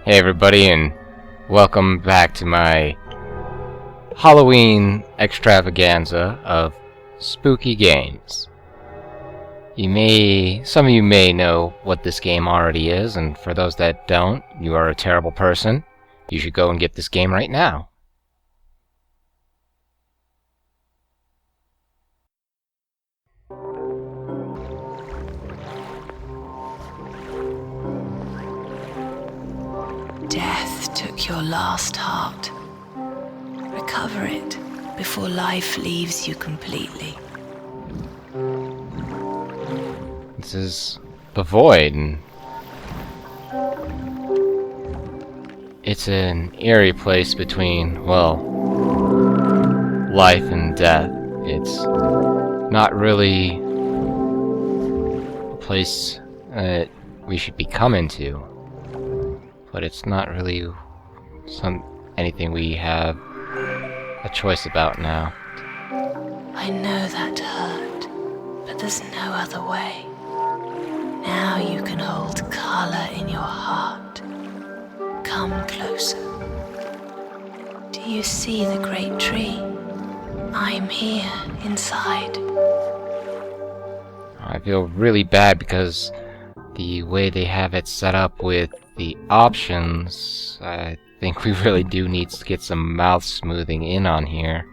Hey everybody, and welcome back to my Halloween extravaganza of spooky games. Some of you may know what this game already is, and for those that don't, you are a terrible person. You should go and get this game right now. Death took your last heart. Recover it before life leaves you completely. This is the Void, and it's an eerie place between, well, life and death. It's not really a place that we should be coming to, but it's not really anything we have a choice about now. I know that hurt, but there's no other way. Now you can hold color in your heart. Come closer. Do you see the great tree? I'm here, inside. I feel really bad because the way they have it set up with the options, I think we really do need to get some mouth smoothing in on here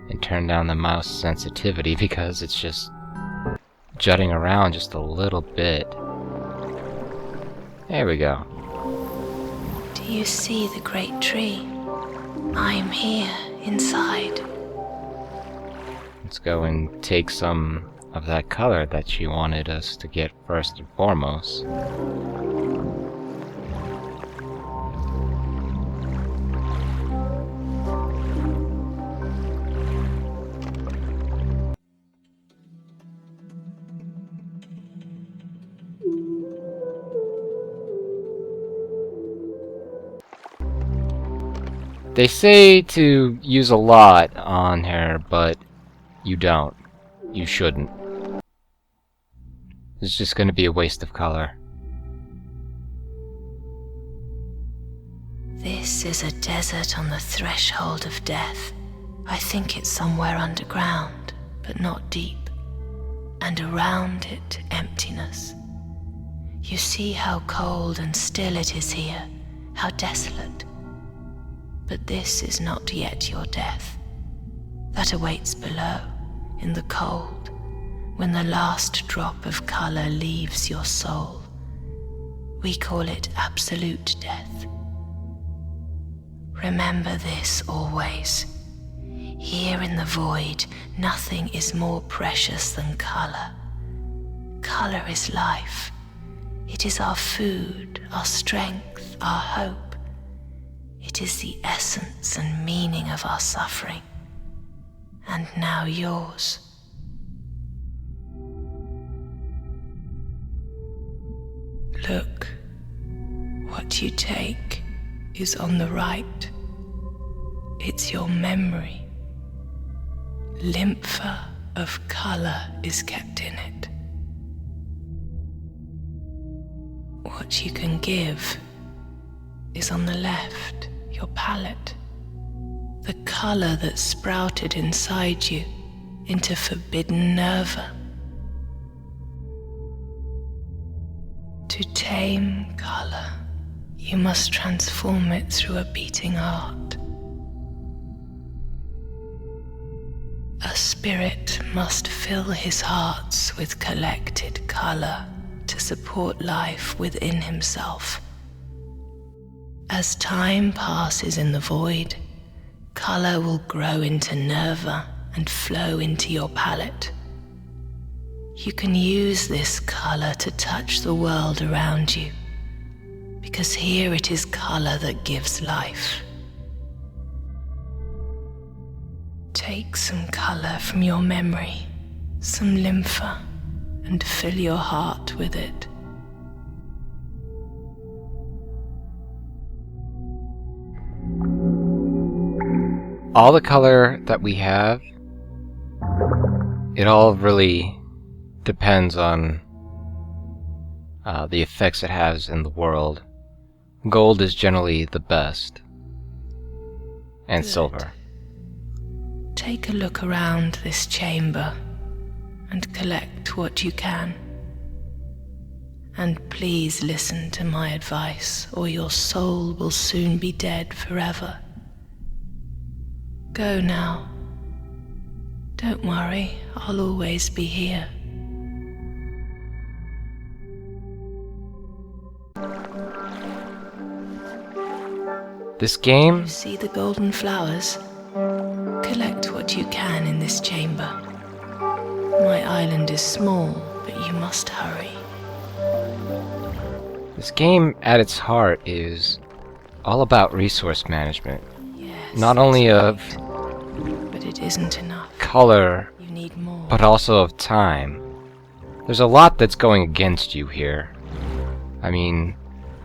and turn down the mouse sensitivity because it's just jutting around just a little bit. There we go. Do you see the great tree? I'm here, inside. Let's go and take some of that color that she wanted us to get first and foremost. They say to use a lot on her, but you don't. You shouldn't. It's just going to be a waste of color. This is a desert on the threshold of death. I think it's somewhere underground, but not deep. And around it, emptiness. You see how cold and still it is here, how desolate. But this is not yet your death. That awaits below, in the cold, when the last drop of color leaves your soul. We call it absolute death. Remember this always. Here in the void, nothing is more precious than color. Color is life. It is our food, our strength, our hope. It is the essence and meaning of our suffering, and now yours. Look, what you take is on the right. It's your memory. Lympha of color is kept in it. What you can give is on the left. Your palette, the color that sprouted inside you into forbidden nerva. To tame color, you must transform it through a beating heart. A spirit must fill his hearts with collected color to support life within himself. As time passes in the void, color will grow into nerva and flow into your palette. You can use this color to touch the world around you, because here it is color that gives life. Take some color from your memory, some lympha, and fill your heart with it. All the color that we have, it all really depends on the effects it has in the world. Gold is generally the best. And Good. silver. Take a look around this chamber and collect what you can. And please listen to my advice, or your soul will soon be dead forever. Go now. Don't worry, I'll always be here. This game? You see the golden flowers? Collect what you can in this chamber. My island is small, but you must hurry. This game, at its heart, is all about resource management. Yes, Not only of but it isn't enough. color, You need more. but also of time. There's a lot that's going against you here. I mean,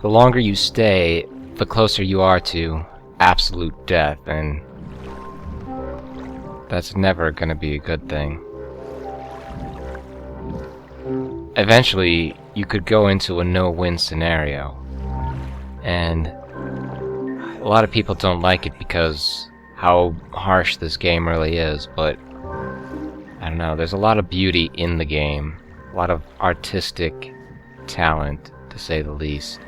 the longer you stay, the closer you are to absolute death, and that's never gonna be a good thing. Eventually, you could go into a no-win scenario, and a lot of people don't like it because how harsh this game really is, but I don't know, there's a lot of beauty in the game, a lot of artistic talent, to say the least.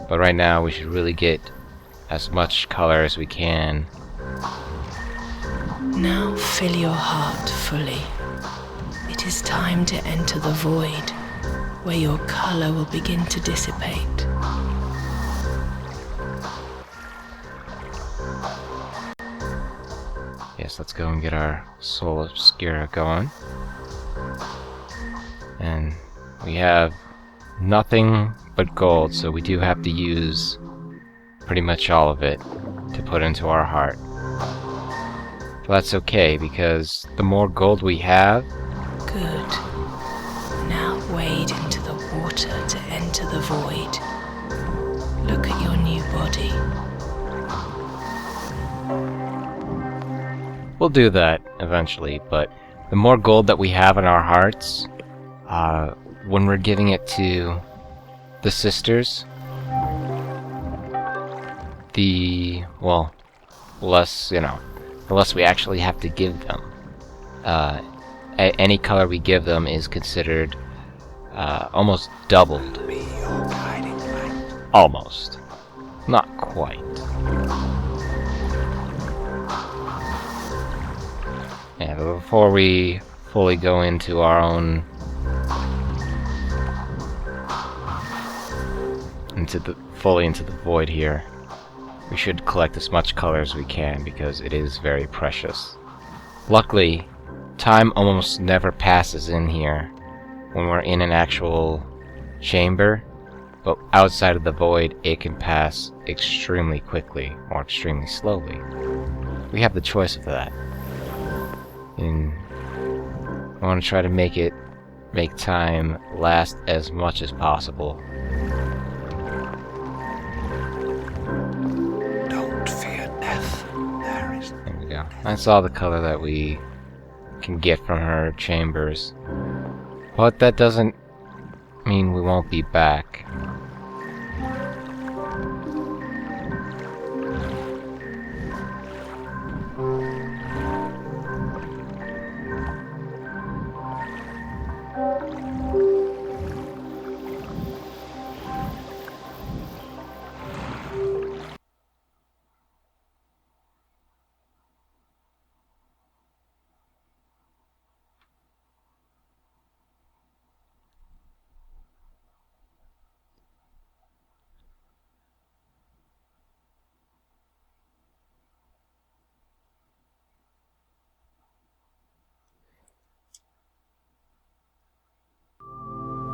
But right now, we should really get as much color as we can. Now fill your heart fully. It is time to enter the void, where your color will begin to dissipate. Yes, let's go and get our Soul Obscura going. And we have nothing but gold, so we do have to use pretty much all of it to put into our heart. But that's okay, because the more gold we have, Good. Now wade into the water to enter the void. Look at your new body. we'll do that eventually, but the more gold that we have in our hearts, when we're giving it to the sisters, the less, the less we actually have to give them. Any color we give them is considered almost doubled. Almost. Not quite. Yeah, but before we fully go into our own fully into the void here, we should collect as much color as we can because it is very precious. Luckily, time almost never passes in here when we're in an actual chamber, but outside of the void it can pass extremely quickly or extremely slowly. We have the choice of that. And I want to try to make time last as much as possible. Don't fear death. There we go. That's all the color that we can get from her chambers. But that doesn't mean we won't be back.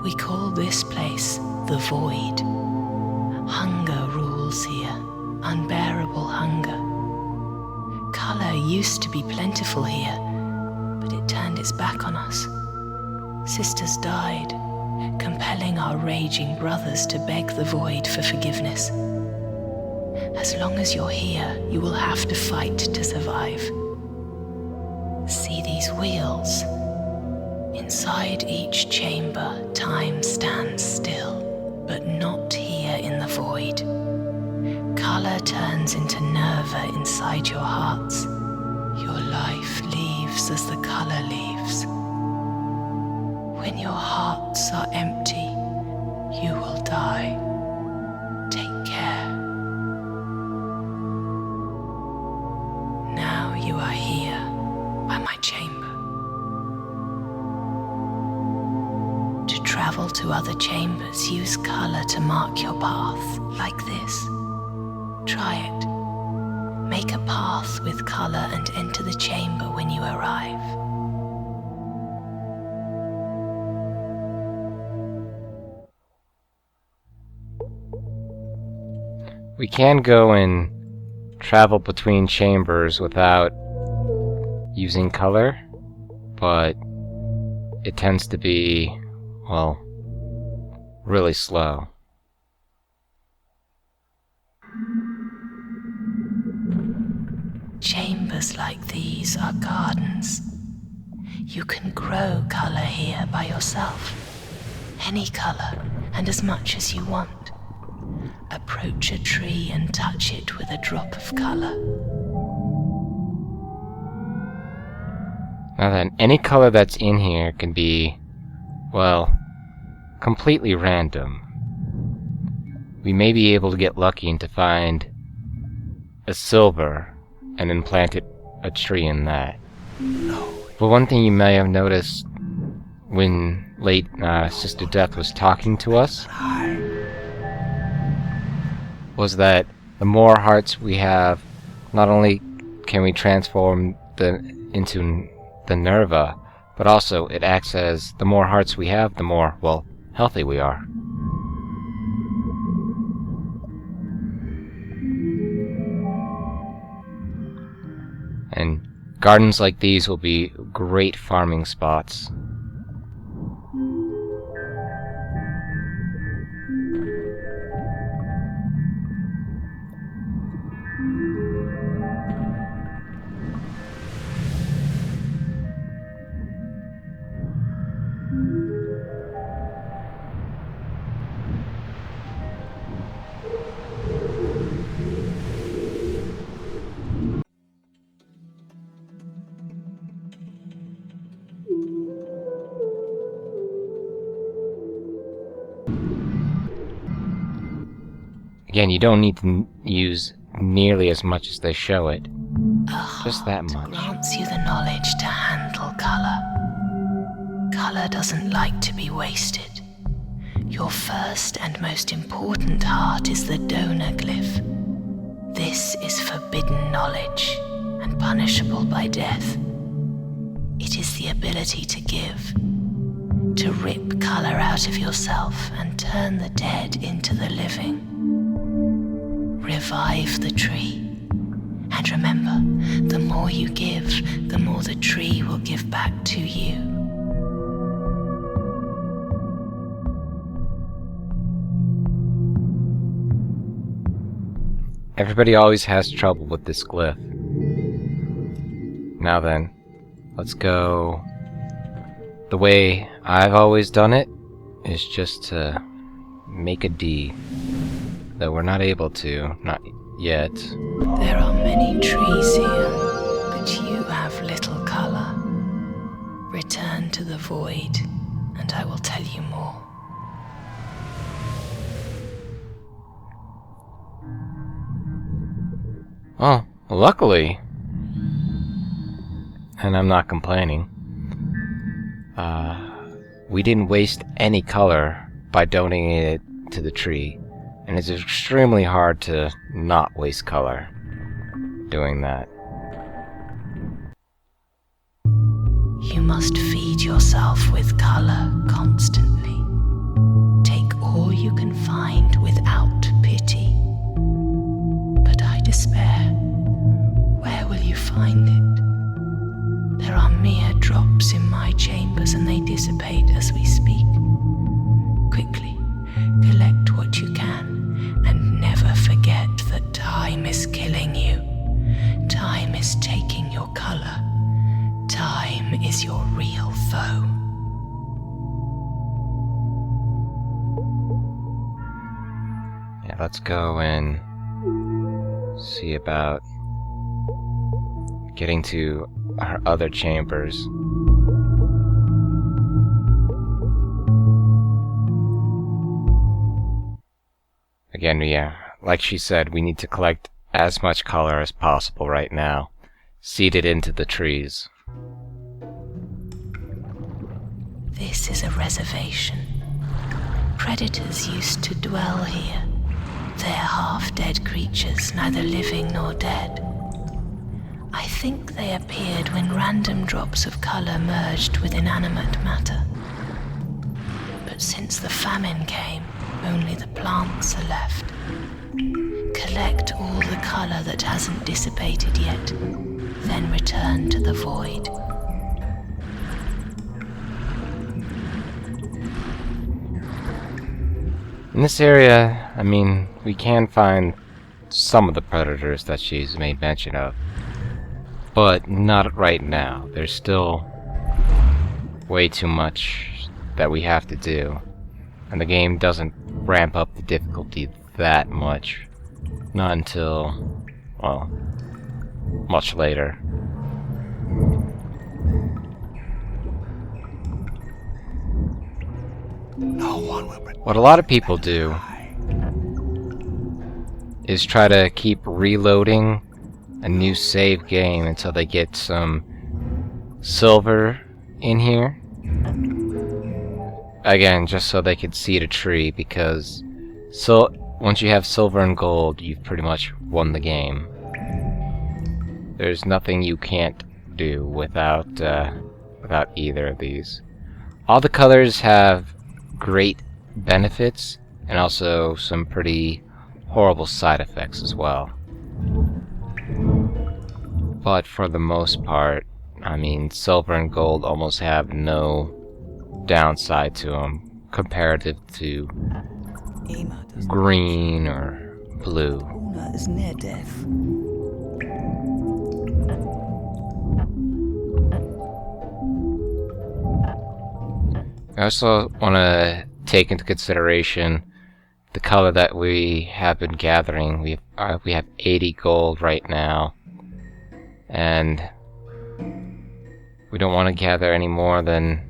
We call this place the Void. Hunger rules here, unbearable hunger. Color used to be plentiful here, but it turned its back on us. Sisters died, compelling our raging brothers to beg the Void for forgiveness. As long as you're here, you will have to fight to survive. See these wheels? Inside each chamber, time stands still, but not turns into nerva inside your hearts. Your life leaves as the color leaves. When your hearts are empty, you will die. Take care. Now you are here by my chamber. To travel to other chambers, use color to mark your path, like this. Try it. Make a path with color and enter the chamber when you arrive. We can go and travel between chambers without using color, but it tends to be, well, really slow. Chambers like these are gardens. You can grow color here by yourself. Any color, and as much as you want. Approach a tree and touch it with a drop of color. Now then, any color that's in here can be, well, completely random. We may be able to get lucky and to find a silver and then plant a tree in that. No. But one thing you may have noticed when late Sister Death was talking to us was that the more hearts we have, not only can we transform into the Nerva, but also it acts as the more hearts we have, the more, well, healthy we are. And gardens like these will be great farming spots. Again, you don't need to use nearly as much as they show it. Just that much. Grants you the knowledge to handle color. Color doesn't like to be wasted. Your first and most important heart is the donor glyph. This is forbidden knowledge and punishable by death. It is the ability to give, to rip color out of yourself and turn the dead into the living. Revive the tree. And remember, the more you give, the more the tree will give back to you. Everybody always has trouble with this glyph. Now then, let's go. The way I've always done it is just to make a D. Though we're not able to, not yet. There are many trees here, but you have little color. Return to the void, and I will tell you more. Oh, luckily. And I'm not complaining. We didn't waste any color by donating it to the tree. And it's extremely hard to not waste color doing that. You must feed yourself with color constantly. Take all you can find without pity. But I despair. Where will you find it? There are mere drops in my chambers and they dissipate as we speak. Quickly, collect what you can. And never forget that time is killing you. Time is taking your color. Time is your real foe. Yeah, let's go and see about getting to our other chambers. Again, yeah, like she said, we need to collect as much color as possible right now, seed it into the trees. This is a reservation. Predators used to dwell here. They're half-dead creatures, neither living nor dead. I think they appeared when random drops of color merged with inanimate matter. But since the famine came, only the plants are left. Collect all the color that hasn't dissipated yet, then return to the void. In this area, I mean, we can find some of the predators that she's made mention of, but not right now. There's still way too much that we have to do, and the game doesn't ramp up the difficulty that much. Not until, well, much later. No one will protect. What a lot of people do is try to keep reloading a new save game until they get some silver in here. Again, just so they could seed a tree, because once you have silver and gold, you've pretty much won the game. There's nothing you can't do without either of these. All the colors have great benefits and also some pretty horrible side effects as well. But for the most part, I mean, silver and gold almost have no downside to them comparative to green or blue. Una is near death. I also want to take into consideration the color that we have been gathering. We have 80 gold right now, and we don't want to gather any more than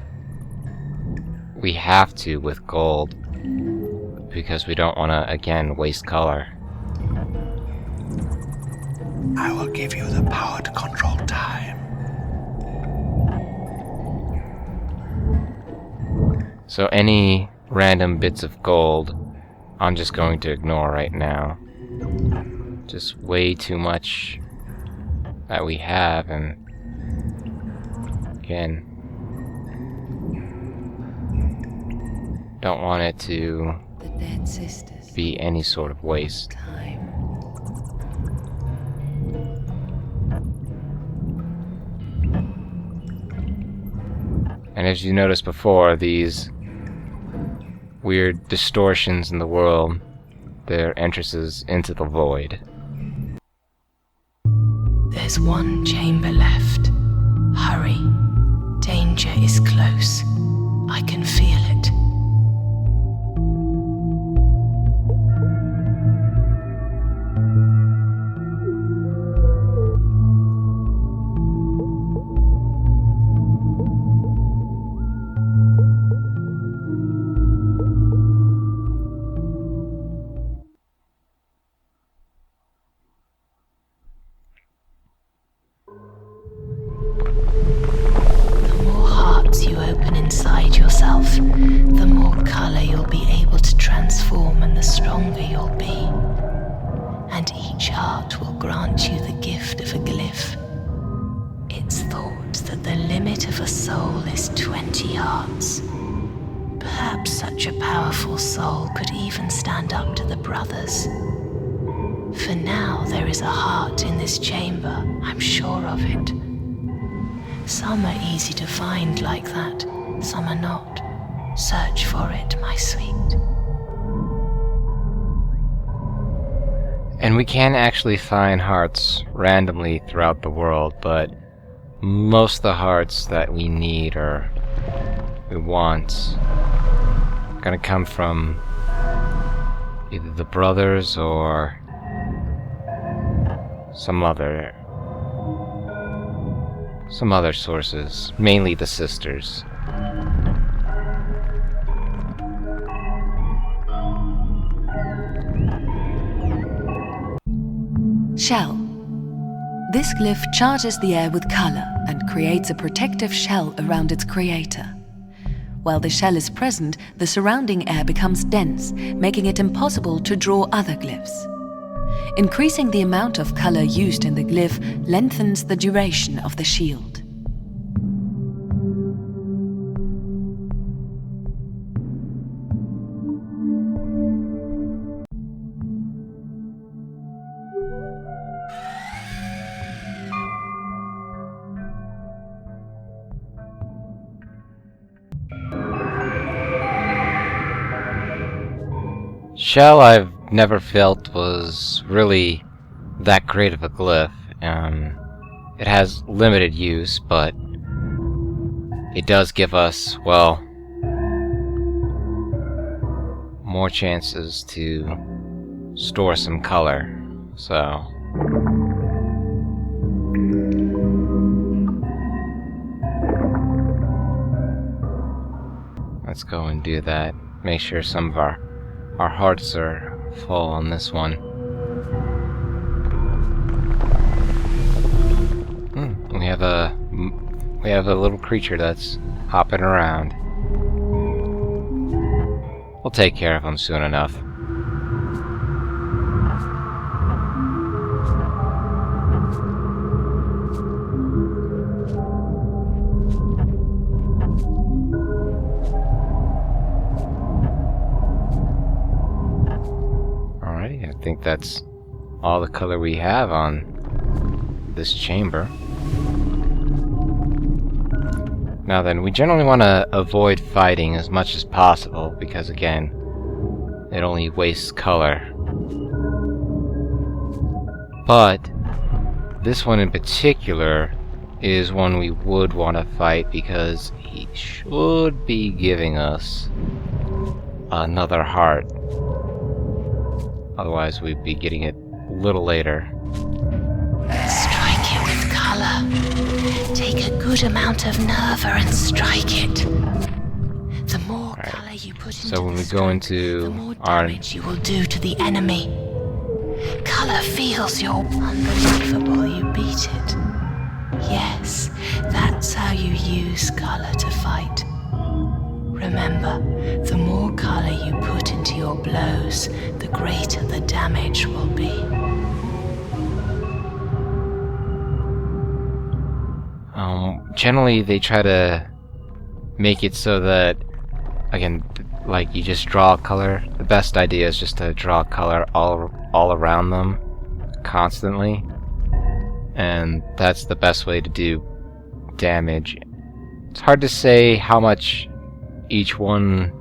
we have to with gold, because we don't want to, again, waste color. I will give you the power to control time. So any random bits of gold, I'm just going to ignore right now. Just way too much that we have, and again, don't want it to The dead sisters. be any sort of waste. Time. And as you noticed before, these weird distortions in the world, they're entrances into the void. There's one chamber left. Hurry. Danger is close. I can feel it. The more hearts you open inside yourself, the more color you'll be able to transform and the stronger you'll be. And each heart will grant you the gift of a glyph. It's thought that the limit of a soul is 20 hearts. Perhaps such a powerful soul could even stand up to the brothers. For now, there is a heart in this chamber, I'm sure of it. Some are easy to find like that, some are not. Search for it, my sweet. And we can actually find hearts randomly throughout the world, but most of the hearts that we need or we want are gonna come from either the brothers or some other sources, mainly the sisters. Shell. This glyph charges the air with color and creates a protective shell around its creator. While the shell is present, the surrounding air becomes dense, making it impossible to draw other glyphs. Increasing the amount of color used in the glyph lengthens the duration of the shield. Shell I've never felt was really that great of a glyph. It has limited use, but it does give us, well, more chances to store some color, so... let's go and do that. Make sure some of our hearts are full on this one. We have a little creature that's hopping around. We'll take care of him soon enough. Alright, I think that's all the color we have on this chamber. Now then, we generally want to avoid fighting as much as possible because, again, it only wastes color. But this one in particular is one we would want to fight because he should be giving us another heart. Otherwise, we'd be getting it a little later. Strike it with color. Take a good amount of nerva and strike it. The more color you put into so when we the go stroke, into the more our damage you will do to the enemy. Color feels your unbelievable. You beat it. Yes, that's how you use color to fight. Remember, the more color you put into your blows, the greater the damage will be. Generally, they try to make it so that, again, like you just draw color. The best idea is just to draw color all around them constantly, and that's the best way to do damage. It's hard to say how much each bit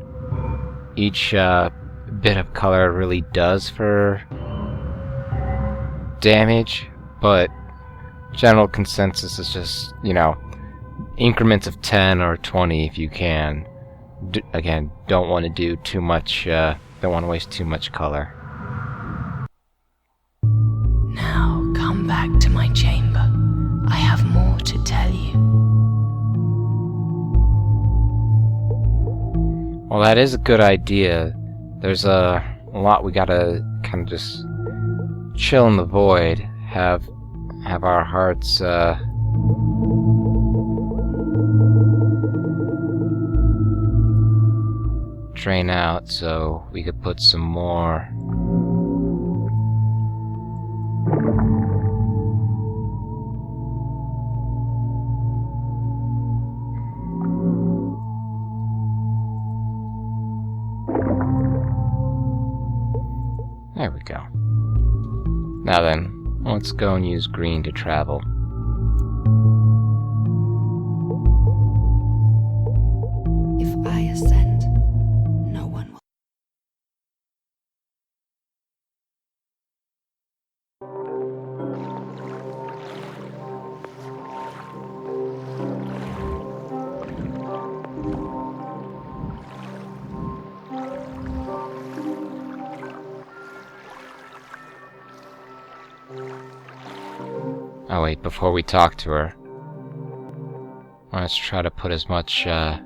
of color really does for damage, but general consensus is just, increments of 10 or 20 if you can. Again, don't want to do too much, don't want to waste too much color. Now, come back to my chamber. I have more to tell you. Well, that is a good idea. There's a lot we gotta kind of just chill in the void, have our hearts, drain out so we could put some more. There we go. Now then, let's go and use green to travel. If I ascend, no one will. Oh wait, before we talk to her, let's try to put as much, let's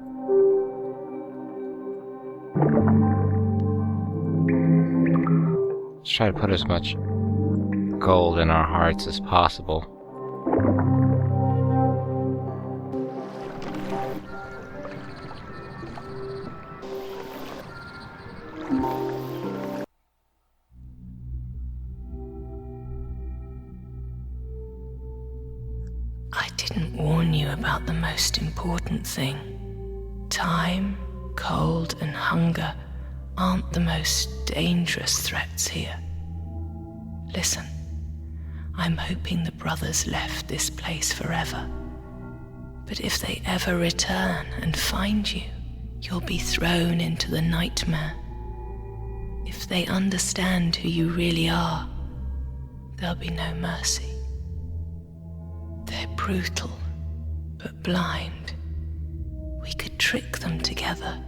try to put as much gold in our hearts as possible. I didn't warn you about the most important thing. Time, cold, and hunger aren't the most dangerous threats here. Listen, I'm hoping the brothers left this place forever. But if they ever return and find you, you'll be thrown into the nightmare. If they understand who you really are, there'll be no mercy. They're brutal, but blind. We could trick them together.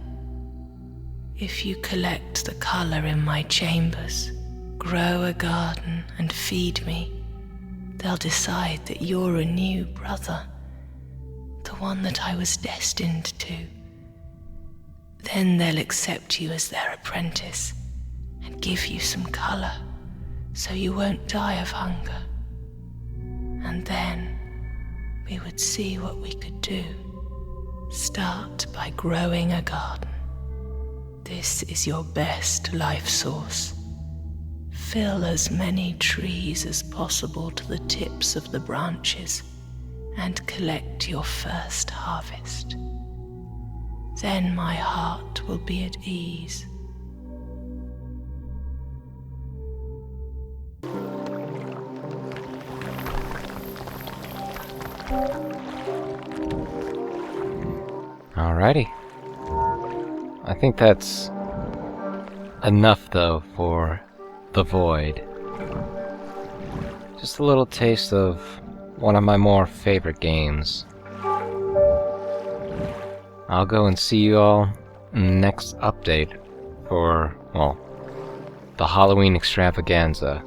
If you collect the color in my chambers, grow a garden and feed me, they'll decide that you're a new brother, the one that I was destined to. Then they'll accept you as their apprentice and give you some color so you won't die of hunger. And then we would see what we could do. Start by growing a garden. This is your best life source. Fill as many trees as possible to the tips of the branches and collect your first harvest. Then my heart will be at ease. Alrighty. I think that's enough, though, for The Void. Just a little taste of one of my more favorite games. I'll go and see you all in the next update for, well, the Halloween extravaganza.